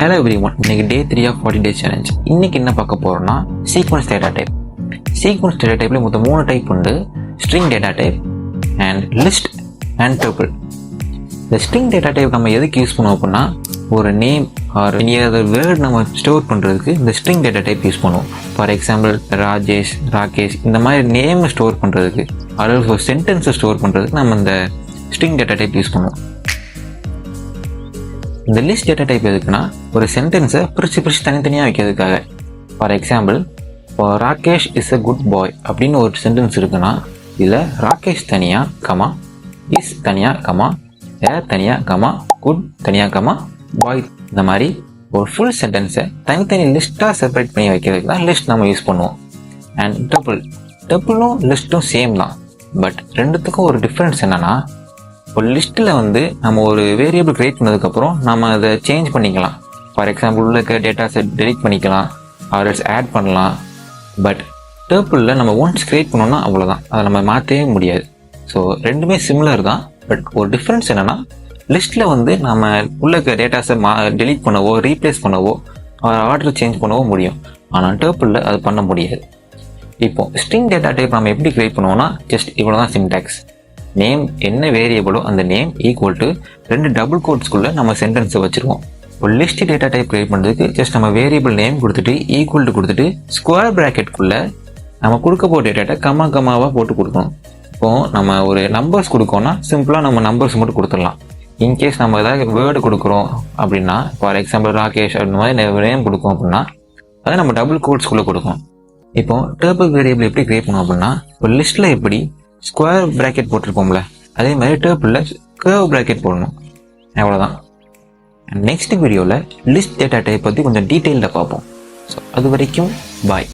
Hello everyone, இன்னைக்கு டே 3 of 40 days challenge. இன்னைக்கு என்ன பார்க்க போறோம்னா sequence data type. Sequence data டைப்ல மொத்தம் 3 டைப் உண்டு: string data type and list and tuple. இந்த ஸ்ட்ரிங் டேட்டா டைப் நம்ம எதுக்கு யூஸ் பண்ணுவோம் அப்படின்னா, ஒரு நேம் ஆர் ஏதாவது வேர்ட் நம்ம ஸ்டோர் பண்ணுறதுக்கு இந்த ஸ்ட்ரிங் டேட்டா டைப் யூஸ் பண்ணுவோம். ஃபார் எக்ஸாம்பிள் ராஜேஷ், ராகேஷ் இந்த மாதிரி நேம் ஸ்டோர் பண்ணுறதுக்கு, அதாவது ஒரு சென்டென்ஸை ஸ்டோர் பண்ணுறதுக்கு நம்ம இந்த ஸ்ட்ரிங் டேட்டா டைப் யூஸ் பண்ணுவோம். இந்த லிஸ்ட் டேட்டா டைப் எதுக்குன்னா, ஒரு சென்டென்ஸை பிரித்து தனித்தனியாக வைக்கிறதுக்காக. For example, Rakesh is a good boy அப்படின்னு ஒரு சென்டென்ஸ் இருக்குன்னா, இதில் ராகேஷ் தனியாக கமா, இஸ் தனியாக கமா, ஏர் தனியாக கமா, குட் தனியாக கமா, பாய், இந்த மாதிரி ஒரு ஃபுல் சென்டென்ஸை தனித்தனி லிஸ்ட்டாக செப்பரேட் பண்ணி வைக்கிறதுக்கு தான் லிஸ்ட் நம்ம யூஸ் பண்ணுவோம். அண்ட் டப்பிளும் லிஸ்ட்டும் சேம் தான். பட் ரெண்டுத்துக்கும் ஒரு டிஃப்ரென்ஸ் என்னென்னா, ஒரு லிஸ்ட்டில் நம்ம ஒரு வேரியபிள் க்ரியேட் பண்ணதுக்கப்புறம் நம்ம அதை சேஞ்ச் பண்ணிக்கலாம். ஃபார் எக்ஸாம்பிள், உள்ள இருக்க டேட்டாஸை டெலிட் பண்ணிக்கலாம், ஆர்எல்ஸ் ஆட் பண்ணலாம். பட் டப்பிளில் நம்ம ஒன்ஸ் க்ரியேட் பண்ணோம்னா அவ்வளோதான், அதை நம்ம மாற்றவே முடியாது. ஸோ ரெண்டுமே சிமிலர் தான். பட் ஒரு டிஃப்ரென்ஸ் என்னென்னா, லிஸ்ட்டில் நம்ம உள்ள இருக்க டேட்டாஸை டெலிட் பண்ணவோ, ரீப்ளேஸ் பண்ணவோ, ஆர்டர் சேஞ்ச் பண்ணவோ முடியும். ஆனால் டப்பிளில் அது பண்ண முடியாது. இப்போ ஸ்ட்ரிங் டேட்டா டைப் நம்ம எப்படி க்ரியேட் பண்ணுவோம்னா, ஜஸ்ட் இவ்வளோ தான் சின்டாக்ஸ். நேம் என்ன வேரியபிளோ அந்த நேம் ஈக்குவல் டு 2 டபுள் கோட்ஸ்குள்ளே நம்ம சென்டென்ஸை வச்சுருவோம். ஒரு லிஸ்ட் டேட்டா டைப் க்ரியேட் பண்ணுறதுக்கு ஜஸ்ட் நம்ம வேரியபிள் நேம் கொடுத்துட்டு ஈக்குவல் டு கொடுத்துட்டு ஸ்கொயர் ப்ராக்கெட்குள்ளே நம்ம கொடுக்க போகிற டேட்டா கமாவாக போட்டு கொடுக்கணும். இப்போது நம்ம ஒரு நம்பர்ஸ் கொடுக்கோன்னா சிம்பிளாக நம்ம நம்பர்ஸ் மட்டும் கொடுத்துடலாம். இன்கேஸ் நம்ம ஏதாவது வேர்டு கொடுக்குறோம் அப்படின்னா, ஃபார் எக்ஸாம்பிள் ராகேஷ் அந்த மாதிரி நேம் கொடுக்கும் அப்படின்னா, அதை நம்ம டபுள் கோட்ஸ்குள்ளே கொடுக்கணும். இப்போ டேபிள் வேரியபிள் எப்படி க்ரியேட் பண்ணுவோம் அப்படின்னா, ஒரு லிஸ்ட்டில் எப்படி ஸ்கொயர் ப்ராக்கெட் போட்டிருப்போம்ல, அதே மாதிரி டேபிளில் கர்வ் ப்ராக்கெட் போடணும். அவ்வளோதான். நெக்ஸ்ட் வீடியோவில் லிஸ்ட் டேட்டா டைப் பற்றி கொஞ்சம் டீட்டெயில்டாக பார்ப்போம். ஸோ அது வரைக்கும் பாய்.